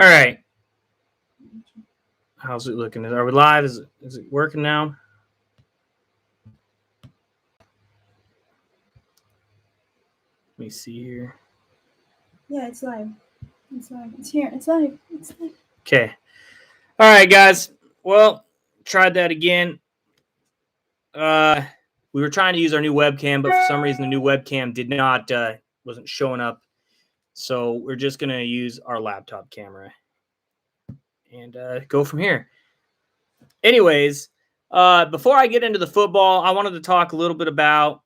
All right. How's it looking? Are we live? Is it working now? Let me see here. Yeah, it's live. It's live. It's here. It's live. It's live. Okay. All right, guys. Well, tried that again. We were trying to use our new webcam, but for some reason the new webcam wasn't showing up. So we're just gonna use our laptop camera and go from here. Anyways, before I get into the football, I wanted to talk a little bit about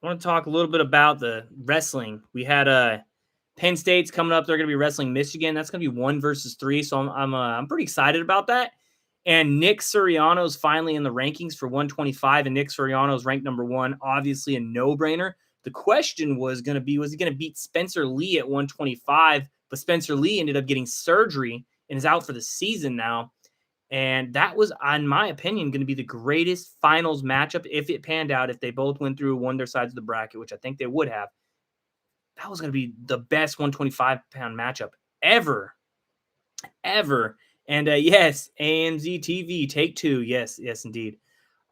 the wrestling. We had Penn State's coming up. They're going to be wrestling Michigan. That's going to be 1-3. So I'm pretty excited about that. And Nick Suriano's finally in the rankings for 125, and Nick Suriano's ranked number 1. Obviously, a no-brainer. The question was going to be, was he going to beat Spencer Lee at 125? But Spencer Lee ended up getting surgery and is out for the season now. And that was, in my opinion, going to be the greatest finals matchup if it panned out, if they both went through, won their sides of the bracket, which I think they would have. That was going to be the best 125-pound matchup ever. And yes, AMZ TV, take 2. Yes, indeed.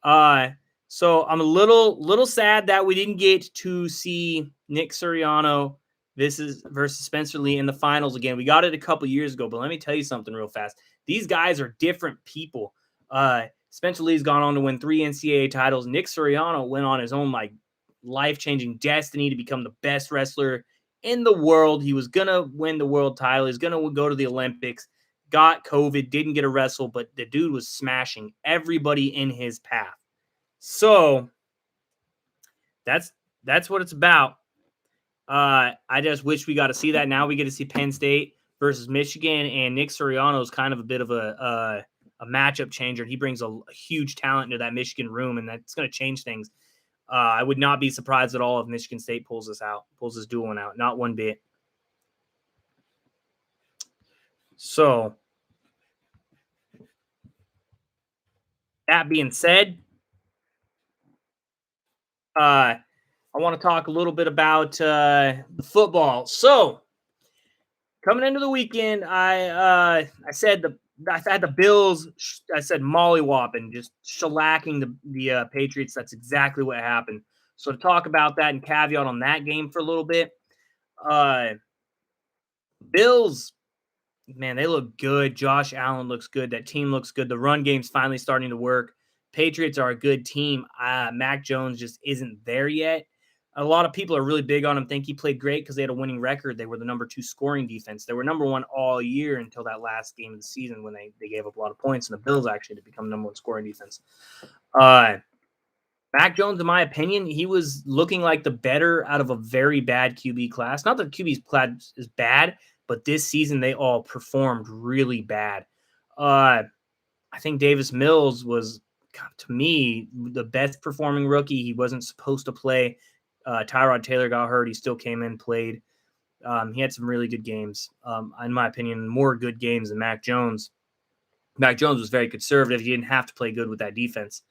So I'm a little sad that we didn't get to see Nick Suriano versus Spencer Lee in the finals again. We got it a couple years ago, but let me tell you something real fast. These guys are different people. Spencer Lee's gone on to win 3 NCAA titles. Nick Suriano went on his own life-changing destiny to become the best wrestler in the world. He was going to win the world title. He's going to go to the Olympics. Got COVID, didn't get a wrestle, but the dude was smashing everybody in his path. So that's what it's about. I just wish we got to see that. Now we get to see Penn State versus Michigan, and Nick Suriano is kind of a bit of a matchup changer. He brings a huge talent into that Michigan room, and that's going to change things. I would not be surprised at all if Michigan State pulls this dual one out. Not one bit. So, that being said, I want to talk a little bit about the football. So, coming into the weekend, I had the Bills. I said mollywhopping, just shellacking the Patriots. That's exactly what happened. So to talk about that and caveat on that game for a little bit, Bills, man, they look good. Josh Allen looks good. That team looks good. The run game's finally starting to work. Patriots are a good team. Mac Jones just isn't there yet. A lot of people are really big on him, think he played great because they had a winning record. They were the number 2 scoring defense. They were number 1 all year until that last game of the season when they gave up a lot of points, and the Bills actually to become number 1 scoring defense. Mac Jones, in my opinion, he was looking like the better out of a very bad QB class. Not that QB's class is bad, but this season they all performed really bad. I think Davis Mills was, to me, the best performing rookie. He wasn't supposed to play. Tyrod Taylor got hurt. He still came in, played. He had some really good games. In my opinion, more good games than Mac Jones. Mac Jones was very conservative. He didn't have to play good with that defense.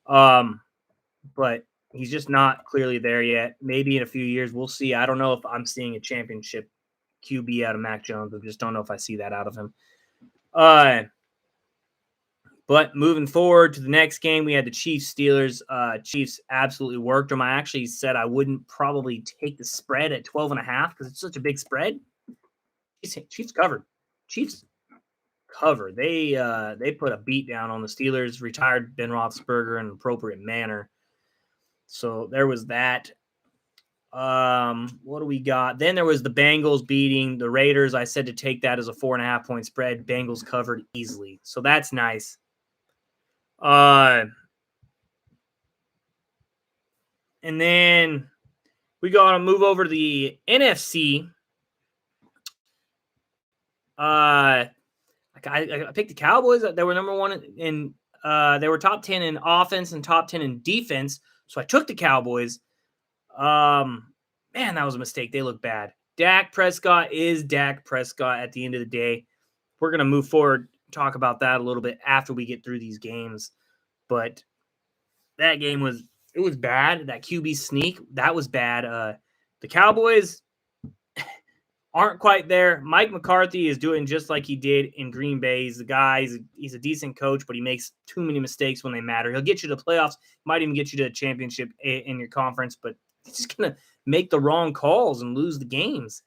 But he's just not clearly there yet. Maybe in a few years, we'll see. I don't know if I'm seeing a championship QB out of Mac Jones. I just don't know if I see that out of him. But moving forward to the next game, we had the Chiefs-Steelers. Chiefs absolutely worked them. I actually said I wouldn't probably take the spread at 12.5 because it's such a big spread. Chiefs covered. Chiefs covered. They put a beat down on the Steelers, retired Ben Roethlisberger in an appropriate manner. So there was that. What do we got? Then there was the Bengals beating the Raiders. I said to take that as a 4.5-point spread. Bengals covered easily. So that's nice. And then we got to move over to the NFC. I picked the Cowboys. They were number 1 in they were top 10 in offense and top 10 in defense. So I took the Cowboys. Man, that was a mistake. They look bad. Dak Prescott is Dak Prescott at the end of the day. We're going to move forward, talk about that a little bit after we get through these games. But that game was bad. That QB sneak, that was bad. The Cowboys, aren't quite there. Mike McCarthy is doing just like he did in Green Bay. He's the guy. He's a decent coach, but he makes too many mistakes when they matter. He'll get you to playoffs, might even get you to a championship in your conference, but he's just going to make the wrong calls and lose the games.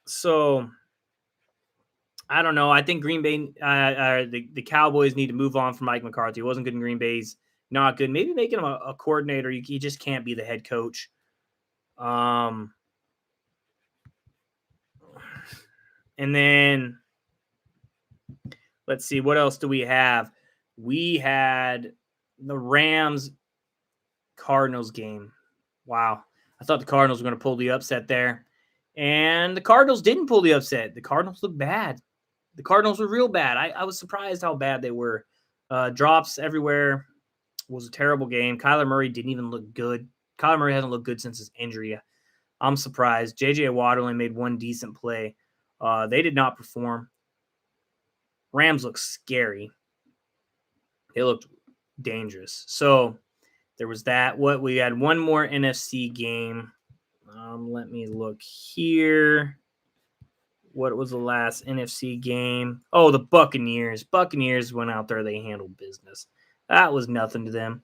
So I don't know. I think Green Bay, the Cowboys need to move on from Mike McCarthy. It wasn't good in Green Bay. He's not good. Maybe making him a coordinator. He just can't be the head coach. And then let's see, what else do we have? We had the Rams-Cardinals game. Wow. I thought the Cardinals were going to pull the upset there. And the Cardinals didn't pull the upset. The Cardinals looked bad. The Cardinals were real bad. I was surprised how bad they were. Drops everywhere. It was a terrible game. Kyler Murray didn't even look good. Kyler Murray hasn't looked good since his injury. I'm surprised. J.J. Watt only made one decent play. They did not perform. Rams looked scary. They looked dangerous. So there was that. We had one more NFC game. Let me look here. What was the last NFC game? Oh, the Buccaneers. Buccaneers went out there. They handled business. That was nothing to them.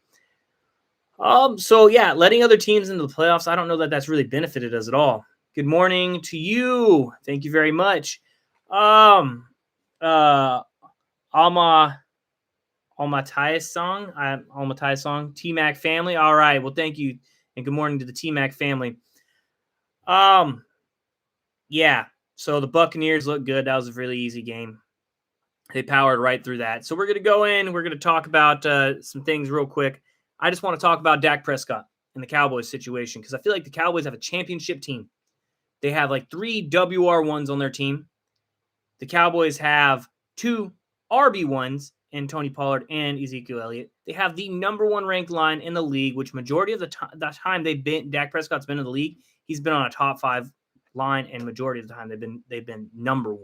So yeah, letting other teams into the playoffs, I don't know that that's really benefited us at all. Good morning to you. Thank you very much. Alma Tyus song, T-Mac family. All right. Well, thank you. And good morning to the T-Mac family. Yeah. So the Buccaneers look good. That was a really easy game. They powered right through that. So we're going to go in. We're going to talk about some things real quick. I just want to talk about Dak Prescott and the Cowboys situation because I feel like the Cowboys have a championship team. They have like 3 WR1s on their team. The Cowboys have 2 RB1s in Tony Pollard and Ezekiel Elliott. They have the number 1 ranked line in the league, which majority of the time Dak Prescott's been in the league, he's been on a top 5 line, and majority of the time they've been number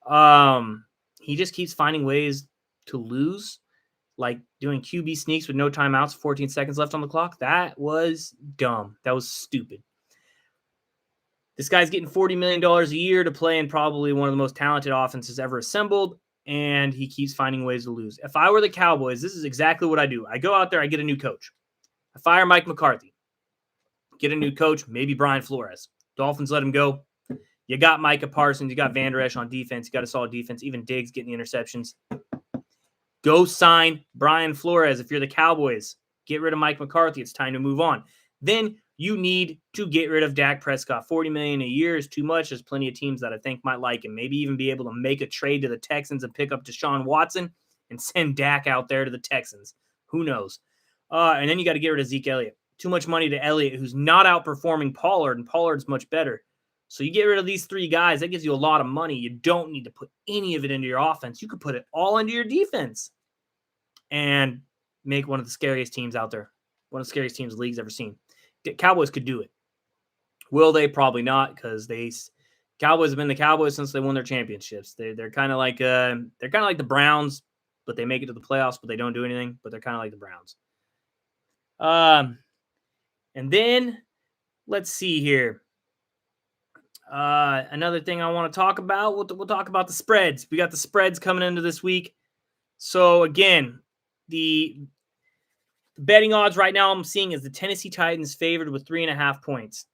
1. He just keeps finding ways to lose, like doing QB sneaks with no timeouts, 14 seconds left on the clock. That was dumb. That was stupid. This guy's getting $40 million a year to play in probably one of the most talented offenses ever assembled, and he keeps finding ways to lose. If I were the Cowboys, this is exactly what I do. I go out there, I get a new coach. I fire Mike McCarthy. Get a new coach, maybe Brian Flores. Dolphins let him go. You got Micah Parsons. You got Van Der Esch on defense. You got a solid defense. Even Diggs getting the interceptions. Go sign Brian Flores if you're the Cowboys. Get rid of Mike McCarthy. It's time to move on. Then you need to get rid of Dak Prescott. $40 million a year is too much. There's plenty of teams that I think might like him. Maybe even be able to make a trade to the Texans and pick up Deshaun Watson and send Dak out there to the Texans. Who knows? And then you got to get rid of Zeke Elliott. Too much money to Elliott, who's not outperforming Pollard, and Pollard's much better. So you get rid of these 3 guys. That gives you a lot of money. You don't need to put any of it into your offense. You could put it all into your defense and make one of the scariest teams out there. One of the scariest teams the league's ever seen. The Cowboys could do it. Will they? Probably not, because Cowboys have been the Cowboys since they won their championships. They're kind of like the Browns, but they make it to the playoffs, but they don't do anything. But they're kind of like the Browns. And then let's see here. Another thing I want to talk about, we'll talk about the spreads. We got the spreads coming into this week. So again, the betting odds right now I'm seeing is the Tennessee Titans favored with 3.5 points.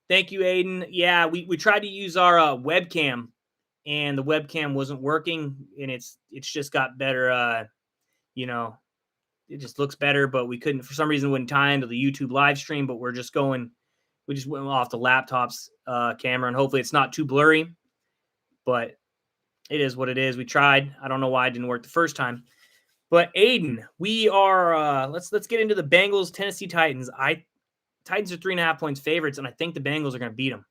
Thank you, Aiden. Yeah, we tried to use our webcam, and the webcam wasn't working, and it's just got better. It just looks better, but we couldn't, for some reason, wouldn't tie into the YouTube live stream. But we just went off the laptop's camera, and hopefully it's not too blurry. But it is what it is. We tried. I don't know why it didn't work the first time. But Aiden, we are let's get into the Bengals, Tennessee Titans. Titans are 3.5 points favorites, and I think the Bengals are going to beat them.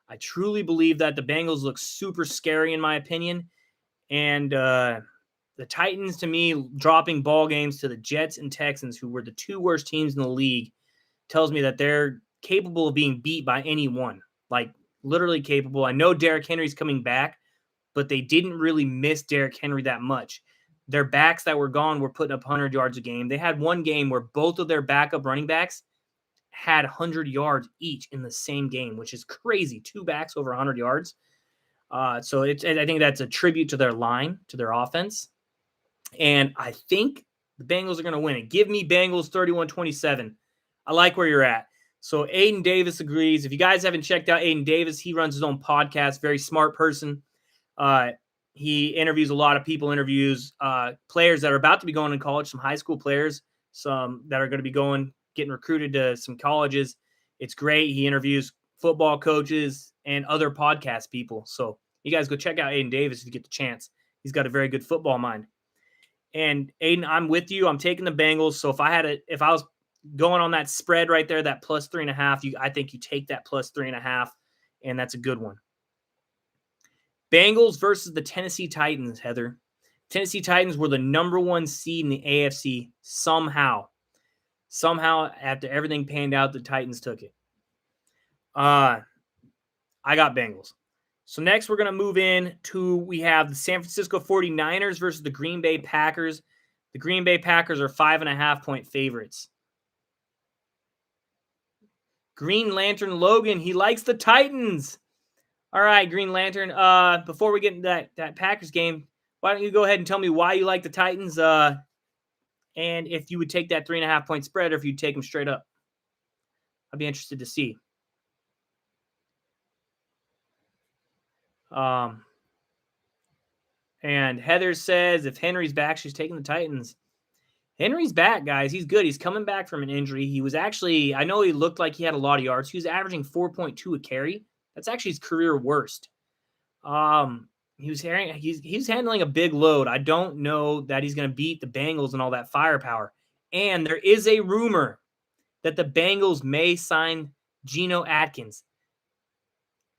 I truly believe that the Bengals look super scary in my opinion, and the Titans, to me, dropping ball games to the Jets and Texans, who were the 2 worst teams in the league, tells me that they're capable of being beat by anyone. Like, literally capable. I know Derrick Henry's coming back, but they didn't really miss Derrick Henry that much. Their backs that were gone were putting up 100 yards a game. They had one game where both of their backup running backs had 100 yards each in the same game, which is crazy. 2 backs over 100 yards. So I think that's a tribute to their line, to their offense. And I think the Bengals are going to win it. Give me Bengals 31-27. I like where you're at. So Aiden Davis agrees. If you guys haven't checked out Aiden Davis, he runs his own podcast. Very smart person. He interviews a lot of people, interviews players that are about to be going to college, some high school players, some that are going to be getting recruited to some colleges. It's great. He interviews football coaches and other podcast people. So you guys go check out Aiden Davis if you get the chance. He's got a very good football mind. And Aiden, I'm with you. I'm taking the Bengals. So if I was going on that spread right there, that plus 3.5, I think you take that plus 3.5, and that's a good one. Bengals versus the Tennessee Titans, Heather. Tennessee Titans were the number 1 seed in the AFC somehow. Somehow, after everything panned out, the Titans took it. I got Bengals. So next we're going to move in to, we have the San Francisco 49ers versus the Green Bay Packers. The Green Bay Packers are 5.5-point favorites. Green Lantern Logan, he likes the Titans. All right, Green Lantern. Before we get into that Packers game, why don't you go ahead and tell me why you like the Titans, and if you would take that 3.5-point spread, or if you'd take them straight up. I'd be interested to see. And Heather says if Henry's back, she's taking the Titans. Henry's back, guys. He's good. He's coming back from an injury. He was actually, I know he looked like he had a lot of yards. He was averaging 4.2 a carry. That's actually his career worst. He's handling a big load. I don't know that he's going to beat the Bengals and all that firepower. And there is a rumor that the Bengals may sign Geno Atkins.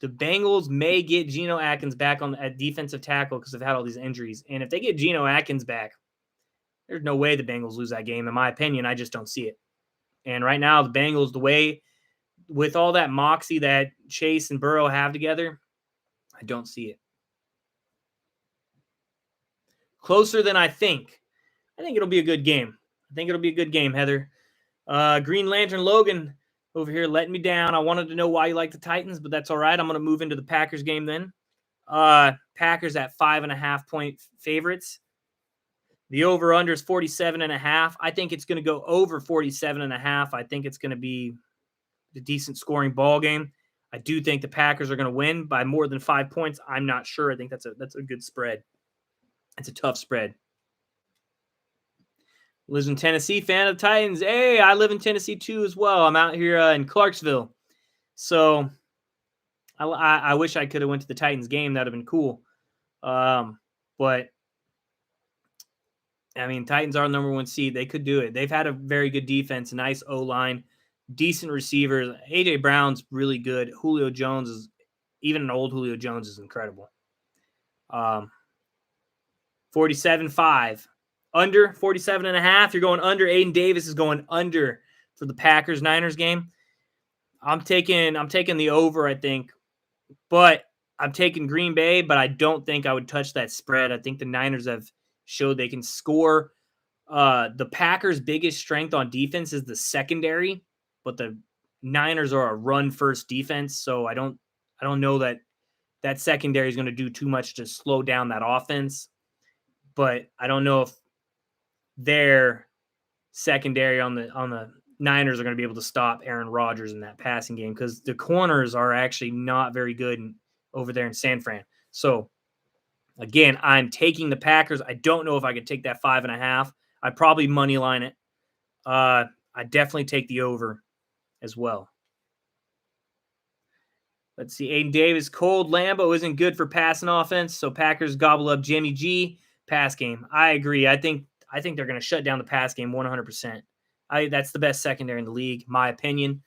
The Bengals may get Geno Atkins back at defensive tackle because they've had all these injuries. And if they get Geno Atkins back, there's no way the Bengals lose that game. In my opinion, I just don't see it. And right now, the Bengals, the way, with all that moxie that Chase and Burrow have together, I don't see it. Closer than I think. I think it'll be a good game. Heather. Green Lantern Logan over here letting me down. I wanted to know why you like the Titans, but that's all right. I'm going to move into the Packers game then. Packers at 5.5-point favorites. The over-under is 47.5. I think it's going to go over 47.5. I think it's going to be a decent scoring ball game. I do think the Packers are going to win by more than 5 points. I'm not sure. I think that's a good spread. It's a tough spread. Lives in Tennessee, fan of the Titans. Hey, I live in Tennessee too as well. I'm out here in Clarksville. So I wish I could have went to the Titans game. That would have been cool. But I mean, Titans are the number 1 seed. They could do it. They've had a very good defense, nice O-line, decent receivers. A.J. Brown's really good. Julio Jones is, even an old Julio Jones is incredible. 47.5. Under 47.5. You're going under. Aiden Davis is going under for the Packers-Niners game. I'm taking the over, I think. But I'm taking Green Bay, but I don't think I would touch that spread. I think the Niners have showed they can score. The Packers' biggest strength on defense is the secondary, but the Niners are a run-first defense, so I don't know that secondary is going to do too much to slow down that offense. But I don't know if their secondary on the Niners are going to be able to stop Aaron Rodgers in that passing game, because the corners are actually not very good over there in San Fran. So again, I'm taking the Packers. I don't know if I could take that 5.5. I'd probably money line it. I definitely take the over as well. Let's see. Aiden Davis, cold Lambeau isn't good for passing offense, so Packers gobble up Jimmy G. Pass game. I agree. I think they're going to shut down the pass game 100%. That's the best secondary in the league, my opinion.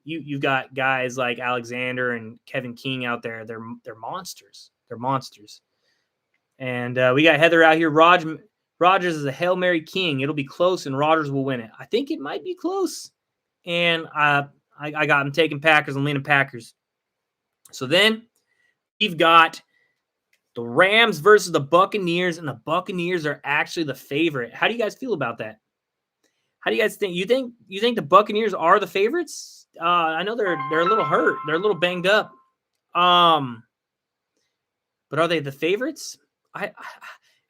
You've got guys like Alexander and Kevin King out there. They're monsters. They're monsters. And we got Heather out here. Rodgers is a Hail Mary king. It'll be close, and Rodgers will win it. I think it might be close. And I'm taking Packers. I'm leaning Packers. So then we've got the Rams versus the Buccaneers, and the Buccaneers are actually the favorite. How do you guys feel about that? How do you guys think? You think the Buccaneers are the favorites? I know they're a little hurt. They're a little banged up. But are they the favorites? I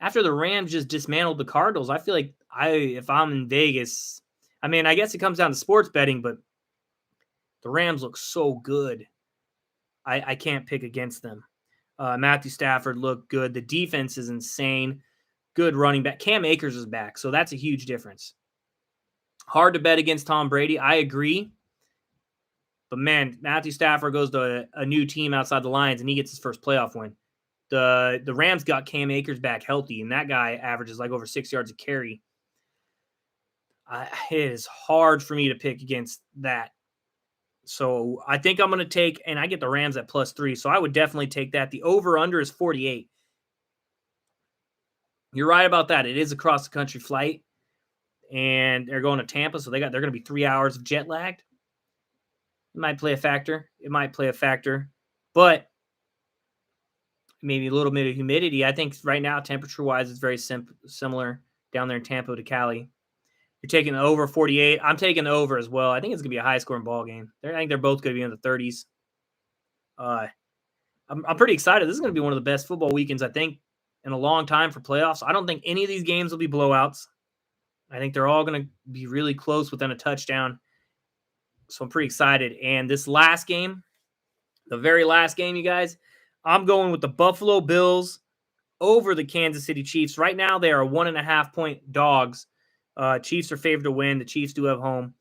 after the Rams just dismantled the Cardinals, I feel like if I'm in Vegas, I mean, I guess it comes down to sports betting, but the Rams look so good. I can't pick against them. Matthew Stafford looked good. The defense is insane. Good running back. Cam Akers is back, so that's a huge difference. Hard to bet against Tom Brady. I agree. But, man, Matthew Stafford goes to a new team outside the Lions, and he gets his first playoff win. The Rams got Cam Akers back healthy, and that guy averages like over 6 yards a carry. It is hard for me to pick against that. So I think I'm going to take, and I get the Rams at +3, so I would definitely take that. The over-under is 48. You're right about that. It is a cross-the-country flight, and they're going to Tampa, so they're going to be 3 hours of jet lagged. It might play a factor. But maybe a little bit of humidity. I think right now, temperature-wise, it's very similar down there in Tampa to Cali. You're taking the over 48. I'm taking the over as well. I think it's going to be a high-scoring ball game. I think they're both going to be in the 30s. I'm pretty excited. This is going to be one of the best football weekends, I think, in a long time for playoffs. I don't think any of these games will be blowouts. I think they're all going to be really close within a touchdown. So I'm pretty excited. And this last game, the very last game, you guys, I'm going with the Buffalo Bills over the Kansas City Chiefs. Right now, they are 1.5-point dogs. Chiefs are favored to win. The Chiefs do have home.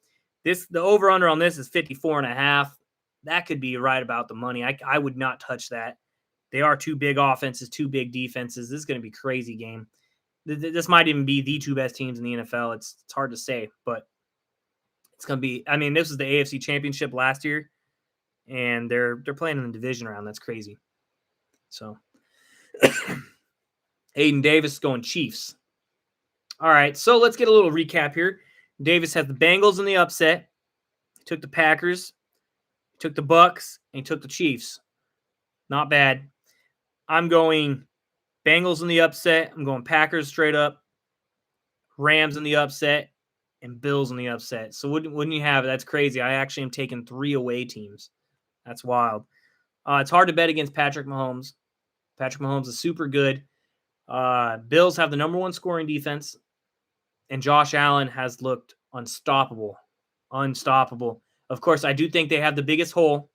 The over-under on this is 54.5. That could be right about the money. I would not touch that. They are two big offenses, two big defenses. This is going to be a crazy game. This might even be the two best teams in the NFL. It's hard to say, but it's going to be – I mean, this was the AFC Championship last year, and they're playing in the division round. That's crazy. So, Aiden Davis going Chiefs. All right, so let's get a little recap here. Davis has the Bengals in the upset. He took the Packers. He took the Bucks. And he took the Chiefs. Not bad. I'm going Bengals in the upset. I'm going Packers straight up. Rams in the upset. And Bills in the upset. So wouldn't you have it? That's crazy. I actually am taking 3 away teams. That's wild. It's hard to bet against Patrick Mahomes. Patrick Mahomes is super good. Bills have the number 1 scoring defense. And Josh Allen has looked unstoppable. Of course, I do think they have the biggest hole.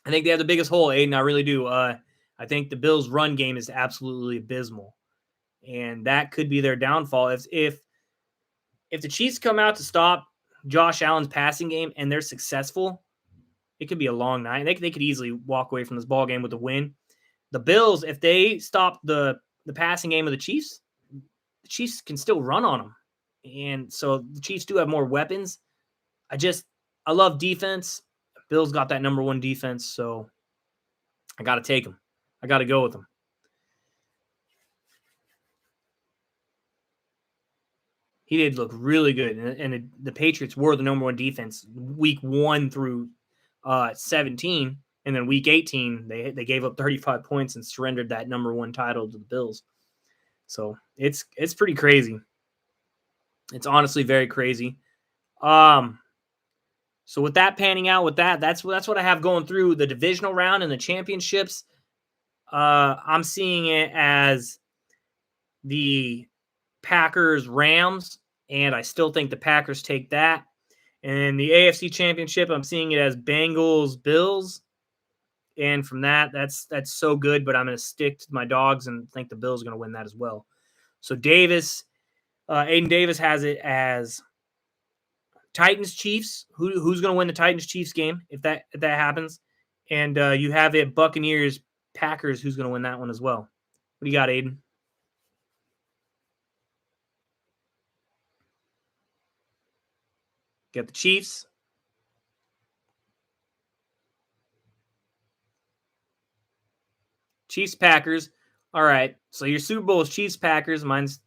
I think they have the biggest hole, Aiden. I really do. I think the Bills' run game is absolutely abysmal. And that could be their downfall. If the Chiefs come out to stop Josh Allen's passing game and they're successful, it could be a long night. They could easily walk away from this ball game with a win. The Bills, if they stop the passing game of the Chiefs can still run on them. And so the Chiefs do have more weapons. I love defense. Bills got that number 1 defense, so I got to take them. I got to go with them. He did look really good, and the Patriots were the number 1 defense week 1 through 17, and then week 18 they gave up 35 points and surrendered that number 1 title to the Bills. So it's pretty crazy. It's honestly very crazy. So with that panning out, that's what I have going through the divisional round and the championships. I'm seeing it as the Packers Rams, and I still think the Packers take that. And the AFC Championship, I'm seeing it as Bengals Bills. And from that's so good, but I'm going to stick to my dogs and think the Bills are going to win that as well. So Aiden Davis has it as Titans Chiefs. Who's going to win the Titans Chiefs game if that happens? And you have it Buccaneers Packers. Who's going to win that one as well? What do you got, Aiden? Got the Chiefs. Chiefs Packers. All right. So your Super Bowl is Chiefs Packers. Mine's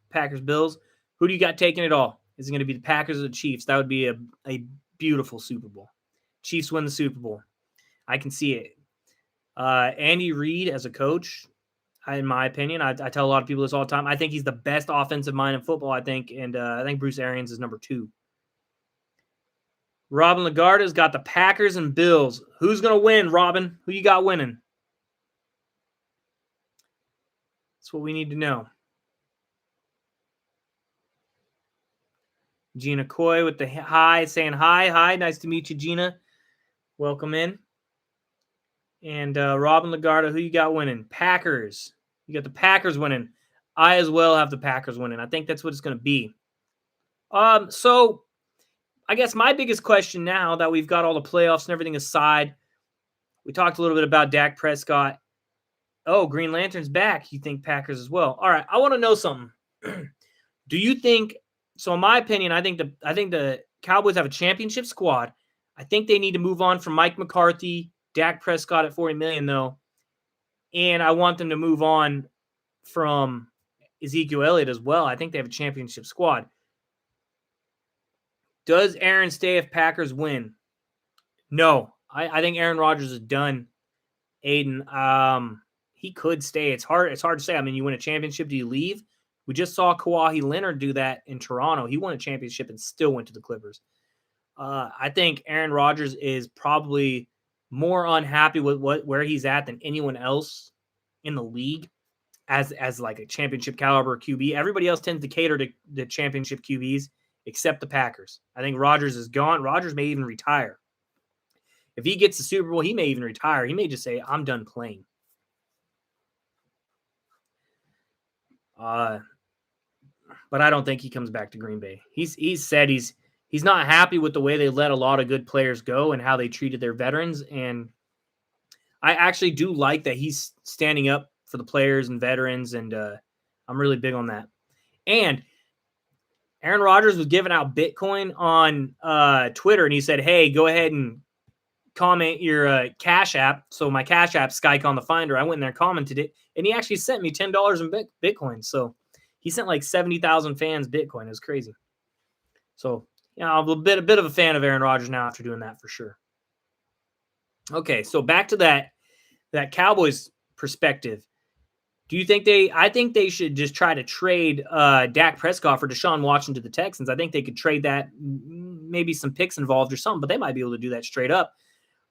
Packers Bills. Who do you got taking it all? Is it going to be the Packers or the Chiefs? That would be a beautiful Super Bowl. Chiefs win the Super Bowl. I can see it. Andy Reid as a coach, in my opinion. I tell a lot of people this all the time. I think he's the best offensive mind in football, I think. And I think Bruce Arians is number 2. Robin Lagarda's got the Packers and Bills. Who's going to win, Robin? Who you got winning? That's what we need to know. Gina Coy with the hi, saying hi. Hi, nice to meet you, Gina. Welcome in. And Robin Lagarda, who you got winning? Packers. You got the Packers winning. I as well have the Packers winning. I think that's what it's going to be. So I guess my biggest question now that we've got all the playoffs and everything aside, we talked a little bit about Dak Prescott. Oh, Green Lantern's back. You think Packers as well? All right, I want to know something. Do you think? So, in my opinion, I think the Cowboys have a championship squad. I think they need to move on from Mike McCarthy, Dak Prescott at $40 million, though, and I want them to move on from Ezekiel Elliott as well. I think they have a championship squad. Does Aaron stay if Packers win? No, I think Aaron Rodgers is done. Aiden, he could stay. It's hard to say. I mean, you win a championship, do you leave? We just saw Kawhi Leonard do that in Toronto. He won a championship and still went to the Clippers. I think Aaron Rodgers is probably more unhappy with where he's at than anyone else in the league as like a championship caliber QB. Everybody else tends to cater to the championship QBs except the Packers. I think Rodgers is gone. Rodgers may even retire. If he gets the Super Bowl, he may even retire. He may just say, I'm done playing. But I don't think he comes back to Green Bay. He's said he's not happy with the way they let a lot of good players go and how they treated their veterans. And I actually do like that he's standing up for the players and veterans, and I'm really big on that. And Aaron Rodgers was giving out Bitcoin on Twitter, and he said, hey, go ahead and comment your Cash App. So my Cash App, Skycon the Finder, I went in there and commented it, and he actually sent me $10 in Bitcoin. So he sent like 70,000 fans Bitcoin. It was crazy. So, I'm a bit of a fan of Aaron Rodgers now after doing that for sure. Okay, so back to that Cowboys perspective. Do you think I think they should just try to trade Dak Prescott for Deshaun Watson to the Texans. I think they could trade that, maybe some picks involved or something, but they might be able to do that straight up.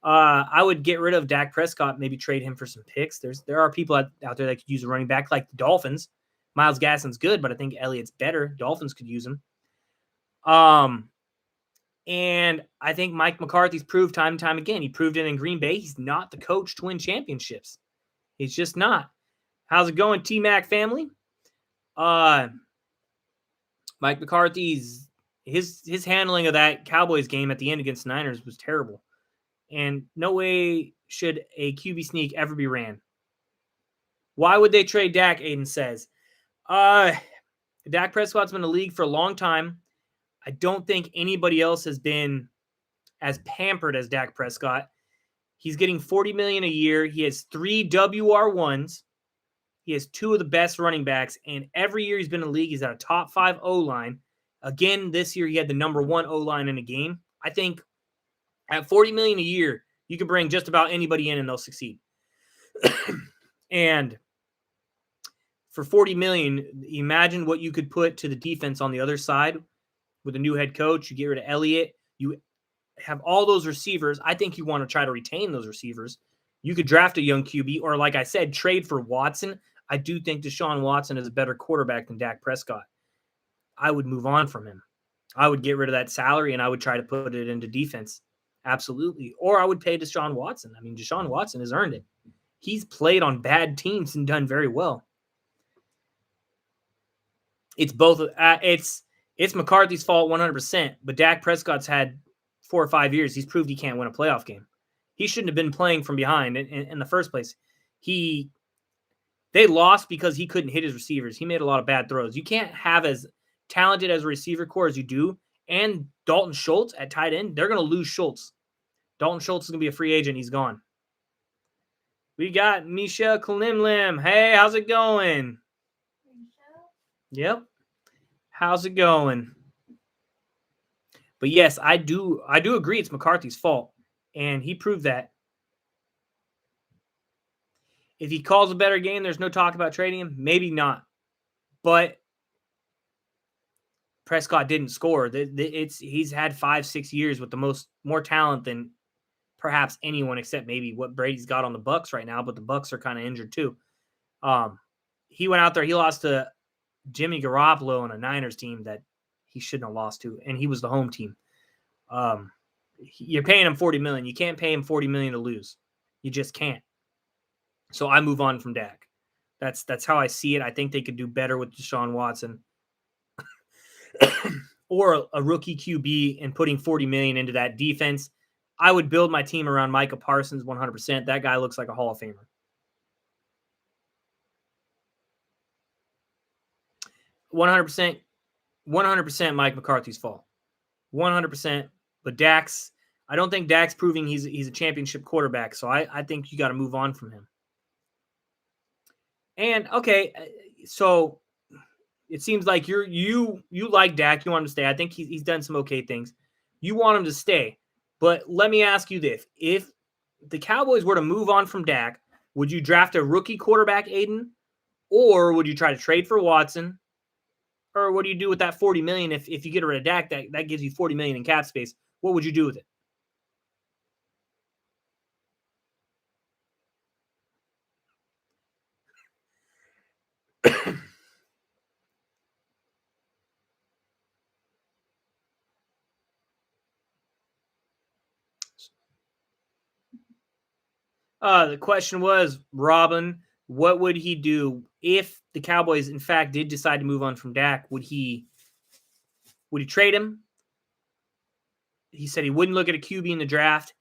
I would get rid of Dak Prescott, maybe trade him for some picks. There are people out there that could use a running back, like the Dolphins. Myles Gaskin's good, but I think Elliott's better. Dolphins could use him. And I think Mike McCarthy's proved time and time again. He proved it in Green Bay. He's not the coach to win championships. He's just not. How's it going, T-Mac family? Mike McCarthy's his handling of that Cowboys game at the end against Niners was terrible. And no way should a QB sneak ever be ran. Why would they trade Dak, Aiden says? Dak Prescott's been in the league for a long time. I don't think anybody else has been as pampered as Dak Prescott. He's getting $40 million a year. He has 3 WR1s. He has 2 of the best running backs, and every year he's been in the league, he's at a top 5 O-line. Again, this year he had the number 1 O-line in a game. I think at $40 million a year, you can bring just about anybody in and they'll succeed. And for $40 million, imagine what you could put to the defense on the other side with a new head coach. You get rid of Elliott. You have all those receivers. I think you want to try to retain those receivers. You could draft a young QB, or like I said, trade for Watson. I do think Deshaun Watson is a better quarterback than Dak Prescott. I would move on from him. I would get rid of that salary, and I would try to put it into defense. Absolutely. Or I would pay Deshaun Watson. I mean, Deshaun Watson has earned it. He's played on bad teams and done very well. It's both. It's McCarthy's fault 100%, but Dak Prescott's had 4 or 5 years. He's proved he can't win a playoff game. He shouldn't have been playing from behind in the first place. They lost because he couldn't hit his receivers. He made a lot of bad throws. You can't have as talented as a receiver core as you do, and Dalton Schultz at tight end. They're going to lose Schultz. Dalton Schultz is going to be a free agent. He's gone. We got Michelle Kalimlim. Hey, how's it going? Yep. How's it going? But yes, I do agree it's McCarthy's fault, and he proved that. If he calls a better game, there's no talk about trading him. Maybe not. But Prescott didn't score. He's had 5-6 years with more talent than perhaps anyone except maybe what Brady's got on the Bucs right now. But the Bucs are kind of injured too. He went out there. He lost to Jimmy Garoppolo on a Niners team that he shouldn't have lost to, and he was the home team. You're paying him $40 million. You can't pay him $40 million to lose. You just can't. So I move on from Dak. That's how I see it. I think they could do better with Deshaun Watson or a rookie QB and putting $40 million into that defense. I would build my team around Micah Parsons 100%. That guy looks like a Hall of Famer. 100% Mike McCarthy's fault. 100%. But I don't think Dak's proving he's a championship quarterback. So I think you got to move on from him. And okay, so it seems like you like Dak. You want him to stay. I think he's done some okay things. You want him to stay. But let me ask you this. If the Cowboys were to move on from Dak, would you draft a rookie quarterback, Aiden? Or would you try to trade for Watson? Or what do you do with that $40 million if you get rid of Dak? That gives you $40 million in cap space. What would you do with it? The question was, Robin, what would he do if the Cowboys, in fact, did decide to move on from Dak? Would he trade him? He said he wouldn't look at a QB in the draft.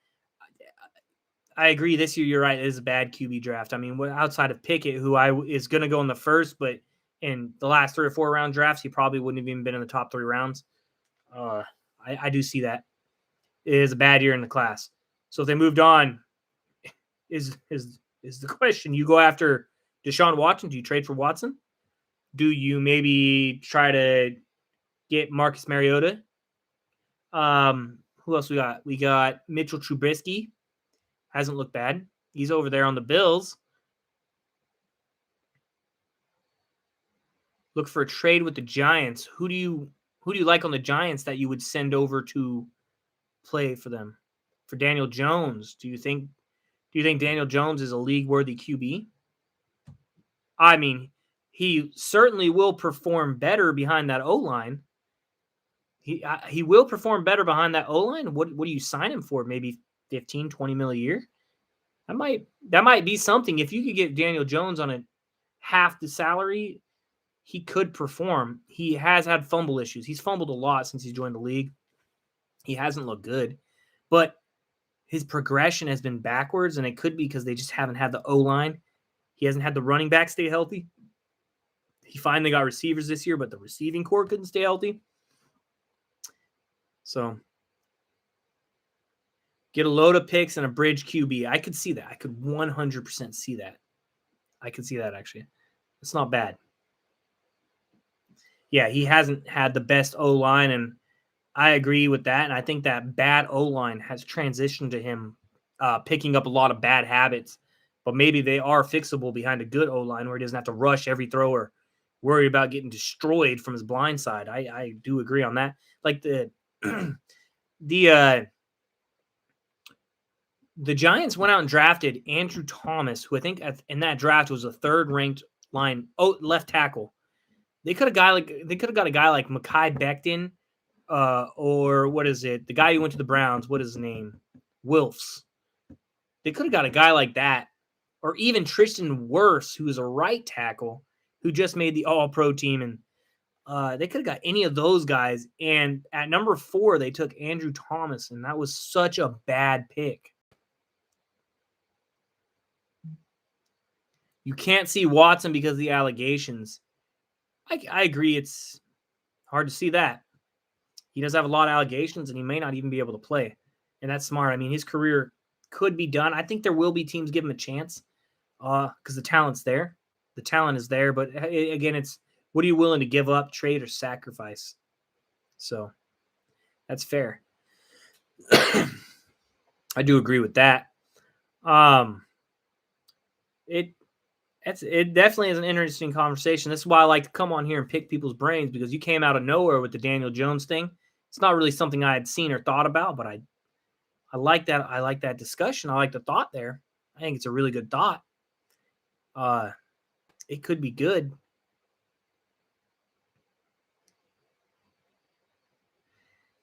I agree. This year, you're right. It is a bad QB draft. I mean, outside of Pickett, who is going to go in the first, but in the last 3 or 4 round drafts, he probably wouldn't have even been in the top 3 rounds. I do see that. It is a bad year in the class. So if they moved on, is the question. You go after Deshaun Watson. Do you trade for Watson? Do you maybe try to get Marcus Mariota? Who else we got? We got Mitchell Trubisky. Hasn't looked bad. He's over there on the Bills. Look for a trade with the Giants. Who do you like on the Giants that you would send over to play for them? For Daniel Jones, do you think Daniel Jones is a league-worthy QB? I mean, he certainly will perform better behind that O-line. He will perform better behind that O-line. What do you sign him for? Maybe 15, 20 mil a year? That might be something. If you could get Daniel Jones on a half the salary, he could perform. He has had fumble issues. He's fumbled a lot since he's joined the league. He hasn't looked good. But his progression has been backwards, and it could be because they just haven't had the O-line. He hasn't had the running back stay healthy. He finally got receivers this year, but the receiving core couldn't stay healthy. So get a load of picks and a bridge QB. I could see that. I could 100% see that. I could see that, actually. It's not bad. Yeah, he hasn't had the best O-line, and I agree with that. And I think that bad O-line has transitioned to him picking up a lot of bad habits. But maybe they are fixable behind a good O-line where he doesn't have to rush every throw or worry about getting destroyed from his blind side. I do agree on that. Like the Giants went out and drafted Andrew Thomas, who I think in that draft was a 3rd-ranked left tackle. They could have got a guy like Mekhi Becton, or what is it? The guy who went to the Browns. What is his name? Wilfs. They could have got a guy like that, or even Tristan Wirfs, who is a right tackle who just made the All-Pro team, and they could have got any of those guys. And at number 4, they took Andrew Thomas, and that was such a bad pick. You can't see Watson because of the allegations. I agree. It's hard to see that. He does have a lot of allegations, and he may not even be able to play. And that's smart. I mean, his career could be done. I think there will be teams give him a chance because the talent's there. The talent is there. But, again, it's what are you willing to give up, trade, or sacrifice? So that's fair. I do agree with that. It definitely is an interesting conversation. This is why I like to come on here and pick people's brains, because you came out of nowhere with the Daniel Jones thing. It's not really something I had seen or thought about, but I like that. I like that discussion. I like the thought there. I think it's a really good thought. It could be good.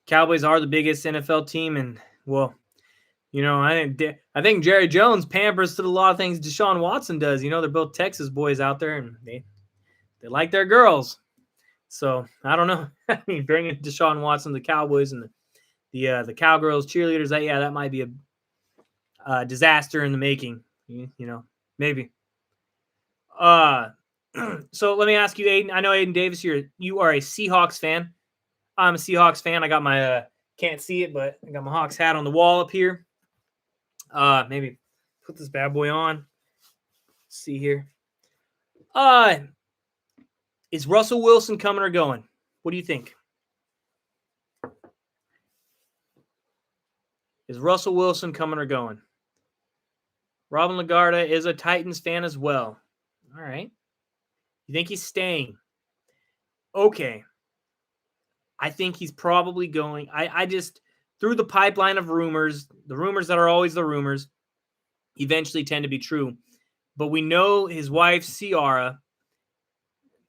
Cowboys are the biggest NFL team, and well, I think Jerry Jones pampers to a lot of things Deshaun Watson does. They're both Texas boys out there, and they like their girls. So I don't know. I mean, bringing Deshaun Watson to the Cowboys and the Cowgirls cheerleaders, that might be a disaster in the making. Maybe. So let me ask you, Aiden. I know Aiden Davis, you are a Seahawks fan. I'm a Seahawks fan. I got my can't see it, but I got my Hawks hat on the wall up here. Maybe put this bad boy on. Let's see here. Is Russell Wilson coming or going? What do you think? Is Russell Wilson coming or going? Robin Lagarda is a Titans fan as well. All right. You think he's staying? Okay. I think he's probably going. I just, through the pipeline of rumors, the rumors that are always the rumors, eventually tend to be true. But we know his wife, Ciara,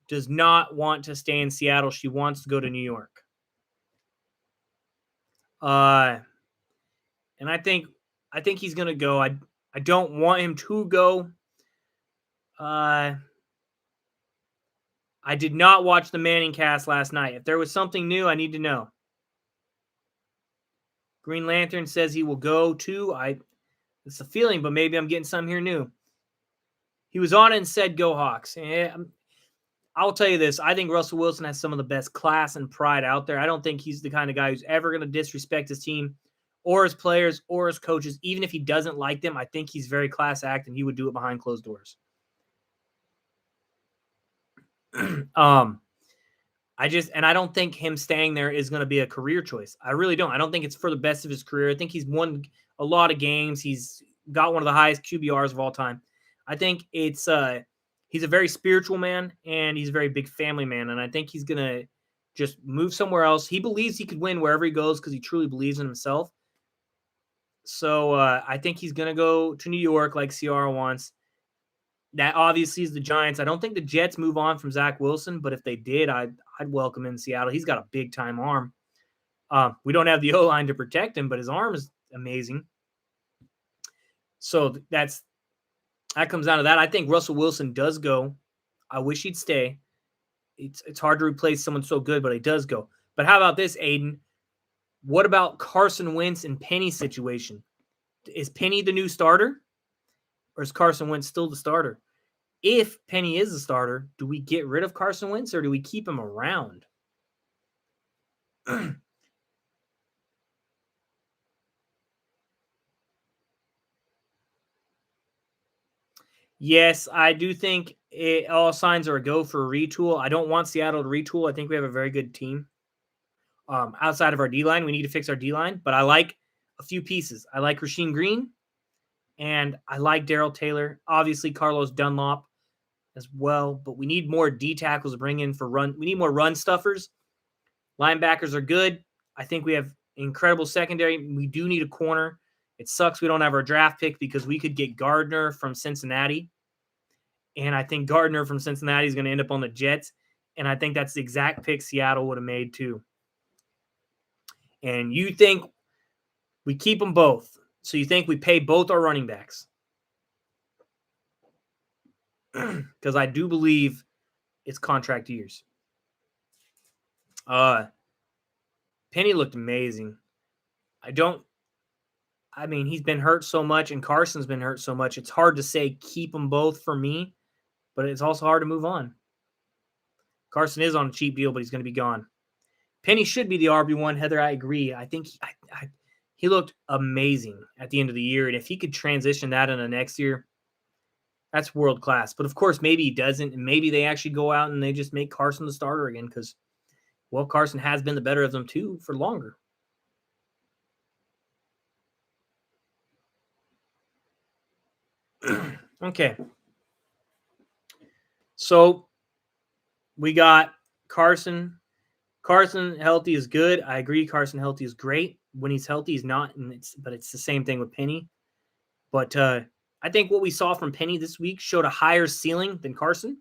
does not want to stay in Seattle. She wants to go to New York. And I think he's going to go. I don't want him to go. I did not watch the Manning cast last night. If there was something new, I need to know. Green Lantern says he will go too. It's a feeling, but maybe I'm getting some here new. He was on it and said, "Go Hawks." I'll tell you this. I think Russell Wilson has some of the best class and pride out there. I don't think he's the kind of guy who's ever going to disrespect his team or his players or his coaches. Even if he doesn't like them, I think he's very class act, and he would do it behind closed doors. I don't think him staying there is going to be a career choice. I really don't. I don't think it's for the best of his career. I think he's won a lot of games. He's got one of the highest QBRs of all time. I think it's he's a very spiritual man, and he's a very big family man. And I think he's going to just move somewhere else. He believes he could win wherever he goes because he truly believes in himself. So I think he's going to go to New York like Ciara wants. That obviously is the Giants. I don't think the Jets move on from Zach Wilson, but if they did, I'd welcome him in Seattle. He's got a big-time arm. We don't have the O-line to protect him, but his arm is amazing. So that comes down to that. I think Russell Wilson does go. I wish he'd stay. It's hard to replace someone so good, but he does go. But how about this, Aiden? What about Carson Wentz and Penny's situation? Is Penny the new starter? Or is Carson Wentz still the starter? If Penny is the starter, do we get rid of Carson Wentz or do we keep him around? Yes, I do think all signs are a go for a retool. I don't want Seattle to retool. I think we have a very good team. Outside of our D-line, we need to fix our D-line, but I like a few pieces. I like Rasheem Green, and I like Darrell Taylor. Obviously, Carlos Dunlop as well, but we need more D tackles to bring in for run. We need more run stuffers. Linebackers are good. I think we have incredible secondary. We do need a corner. It sucks we don't have our draft pick because we could get Gardner from Cincinnati. And I think Gardner from Cincinnati is going to end up on the Jets. And I think that's the exact pick Seattle would have made too. And you think we keep them both. So you think we pay both our running backs. Because I do believe it's contract years. Penny looked amazing. He's been hurt so much and Carson's been hurt so much. It's hard to say keep them both for me, but it's also hard to move on. Carson is on a cheap deal, but he's going to be gone. Penny should be the RB1. Heather, I agree. I think he looked amazing at the end of the year. And if he could transition that into next year, that's world class. But of course, maybe he doesn't. And maybe they actually go out and they just make Carson the starter again because, well, Carson has been the better of them too for longer. Okay. So we got Carson. Carson healthy is good. I agree. Carson healthy is great. When he's healthy, he's not. But it's the same thing with Penny. But I think what we saw from Penny this week showed a higher ceiling than Carson.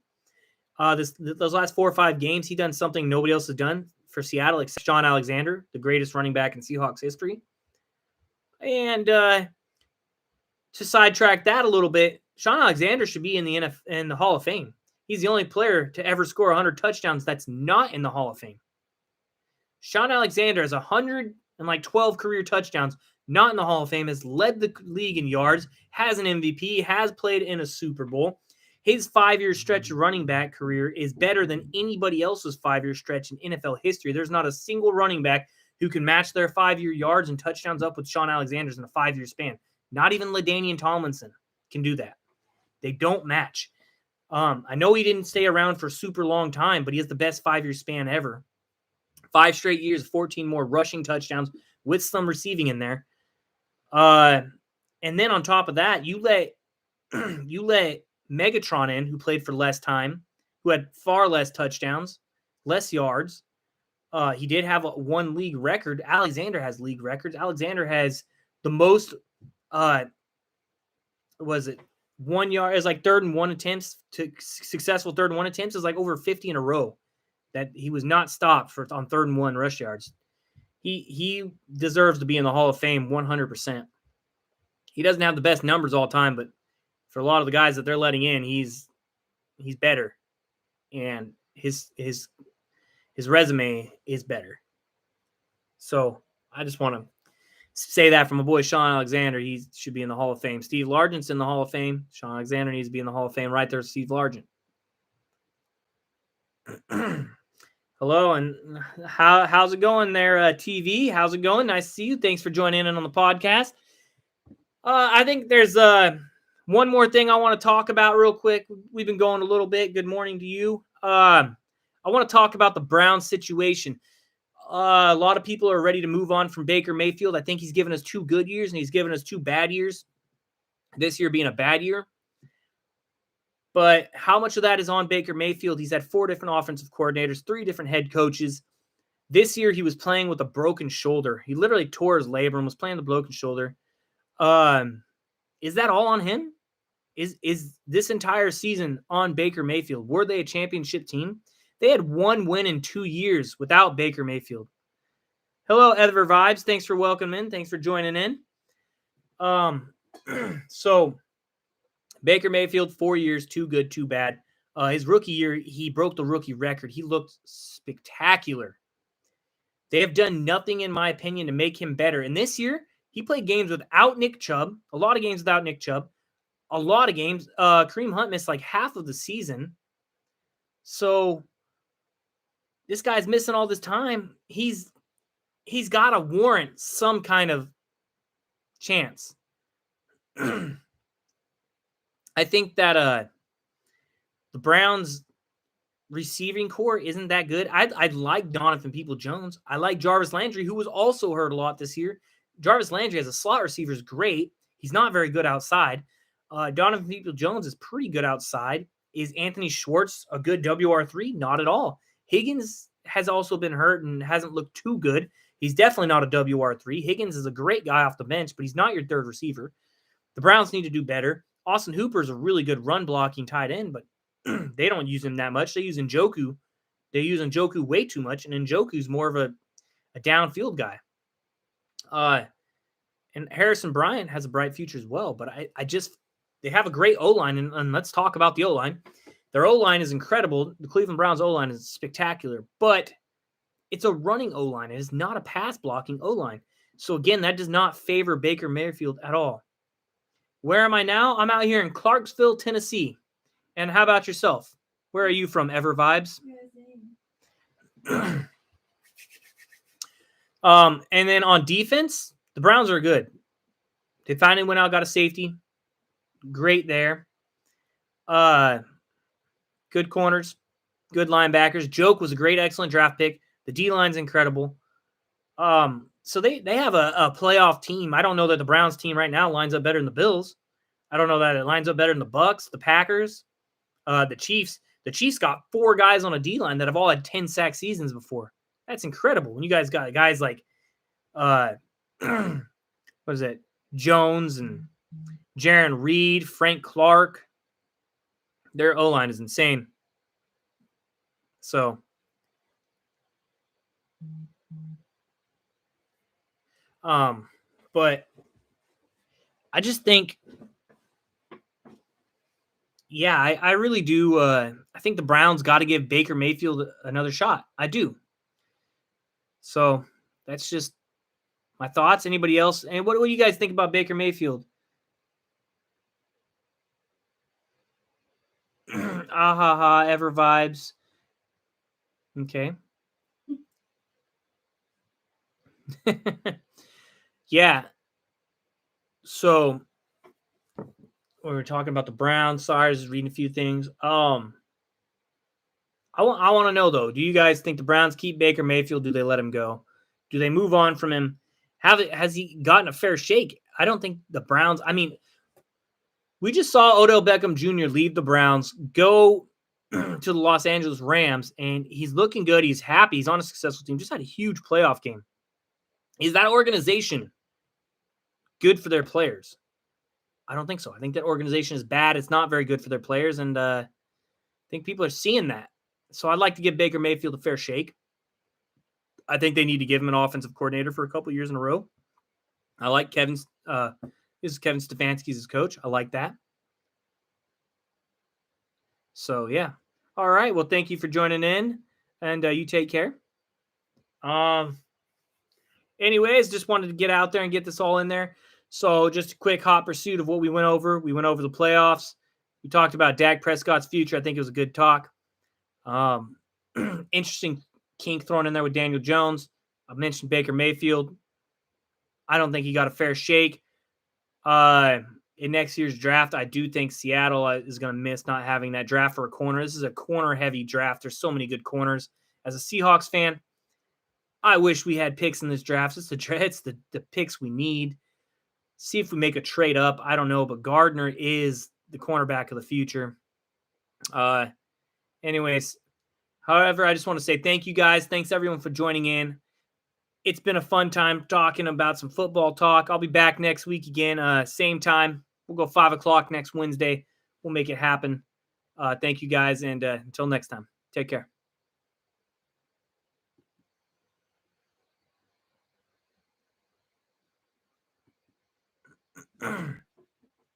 Those last 4 or 5 games, he done something nobody else has done for Seattle, except Sean Alexander, the greatest running back in Seahawks history. And to sidetrack that a little bit, Sean Alexander should be in the Hall of Fame. He's the only player to ever score 100 touchdowns that's not in the Hall of Fame. Sean Alexander has 112 career touchdowns, not in the Hall of Fame, has led the league in yards, has an MVP, has played in a Super Bowl. His 5-year stretch running back career is better than anybody else's 5-year stretch in NFL history. There's not a single running back who can match their 5-year yards and touchdowns up with Sean Alexander's in a 5-year span. Not even LaDainian Tomlinson can do that. They don't match. I know he didn't stay around for a super long time, but he has the best 5-year span ever. 5 straight years, 14 more rushing touchdowns with some receiving in there. And then on top of that, you let Megatron in, who played for less time, who had far less touchdowns, less yards. He did have one league record. Alexander has league records. Alexander has the most, was it 1 yard? It's like 3rd and 1 attempts to successful 3rd and 1 attempts is like over 50 in a row that he was not stopped on 3rd and 1 rush yards. He deserves to be in the Hall of Fame 100%. He doesn't have the best numbers all time, but for a lot of the guys that they're letting in, he's better, and his resume is better. So I just want to say that from my boy Sean Alexander. He should be in the Hall of Fame. Steve Largent's in the Hall of Fame. Sean Alexander needs to be in the Hall of Fame. Right there, Steve Largent. Hello, and how's it going there, TV? How's it going? Nice to see you. Thanks for joining in on the podcast. I think there's one more thing I want to talk about real quick. We've been going a little bit. Good morning to you. I want to talk about the Browns situation. A lot of people are ready to move on from Baker Mayfield. I think he's given us 2 good years, and he's given us 2 bad years. This year being a bad year. But how much of that is on Baker Mayfield? He's had 4 different offensive coordinators, 3 different head coaches. This year, he was playing with a broken shoulder. He literally tore his labrum, was playing the broken shoulder. Is that all on him? Is this entire season on Baker Mayfield? Were they a championship team? They had 1 win in 2 years without Baker Mayfield. Hello, Ever Vibes. Thanks for welcoming in. Thanks for joining in. So Baker Mayfield, 4 years, 2 good, 2 bad. His rookie year, he broke the rookie record. He looked spectacular. They have done nothing, in my opinion, to make him better. And this year, he played games without Nick Chubb, a lot of games without Nick Chubb, a lot of games. Kareem Hunt missed like half of the season. So this guy's missing all this time. He's got to warrant some kind of chance. I think that the Browns receiving core isn't that good. I like Donovan People-Jones. I like Jarvis Landry, who was also hurt a lot this year. Jarvis Landry as a slot receiver is great. He's not very good outside. Donovan People-Jones is pretty good outside. Is Anthony Schwartz a good WR3? Not at all. Higgins has also been hurt and hasn't looked too good. He's definitely not a WR3. Higgins is a great guy off the bench, but he's not your 3rd receiver. The Browns need to do better. Austin Hooper is a really good run blocking tight end, but they don't use him that much. They use Njoku. They use Njoku way too much, and Njoku's more of a downfield guy. And Harrison Bryant has a bright future as well, but they have a great O-line, and let's talk about the O-line. Their O-line is incredible. The Cleveland Browns O-line is spectacular, but it's a running O-line. It is not a pass-blocking O-line. So, again, that does not favor Baker Mayfield at all. Where am I now? I'm out here in Clarksville, Tennessee. And how about yourself? Where are you from, Ever Vibes? And then on defense, the Browns are good. They finally went out, got a safety. Great there. Good corners, good linebackers. Joke was a great, excellent draft pick. The D-line's incredible. So they have a playoff team. I don't know that the Browns team right now lines up better than the Bills. I don't know that it lines up better than the Bucs, the Packers, the Chiefs. The Chiefs got 4 guys on a D-line that have all had 10 sack seasons before. That's incredible. When you guys got guys like what is it? Jones and Jaron Reed, Frank Clark. Their O-line is insane. So but I just think, yeah, I really do. I think the Browns got to give Baker Mayfield another shot. I do. So that's just my thoughts. Anybody else? And what do you guys think about Baker Mayfield? Ah ha ha, ever vibes. Okay. Yeah. So we were talking about the Browns. Sorry, I was just reading a few things. I want to know though. Do you guys think the Browns keep Baker Mayfield? Do they let him go? Do they move on from him? Has he gotten a fair shake? I don't think the Browns. I mean, we just saw Odell Beckham Jr. leave the Browns, go to the Los Angeles Rams, and he's looking good. He's happy. He's on a successful team. Just had a huge playoff game. Is that organization good for their players? I don't think so. I think that organization is bad. It's not very good for their players, and I think people are seeing that. So I'd like to give Baker Mayfield a fair shake. I think they need to give him an offensive coordinator for a couple years in a row. I like Kevin's. This is Kevin Stefanski's his coach. I like that. So yeah. All right. Well, thank you for joining in, and you take care. Anyways, just wanted to get out there and get this all in there. So just a quick hot pursuit of what we went over. We went over the playoffs. We talked about Dak Prescott's future. I think it was a good talk. Interesting kink thrown in there with Daniel Jones. I mentioned Baker Mayfield. I don't think he got a fair shake. In next year's draft, I do think Seattle is going to miss not having that draft for a corner. This is a corner-heavy draft. There's so many good corners. As a Seahawks fan, I wish we had picks in this draft. It's the picks we need. See if we make a trade up. I don't know, but Gardner is the cornerback of the future. Anyways, however, I just want to say thank you guys. Thanks everyone for joining in. It's been a fun time talking about some football talk. I'll be back next week again, same time. We'll go 5 o'clock next Wednesday. We'll make it happen. Thank you guys, and until next time, take care.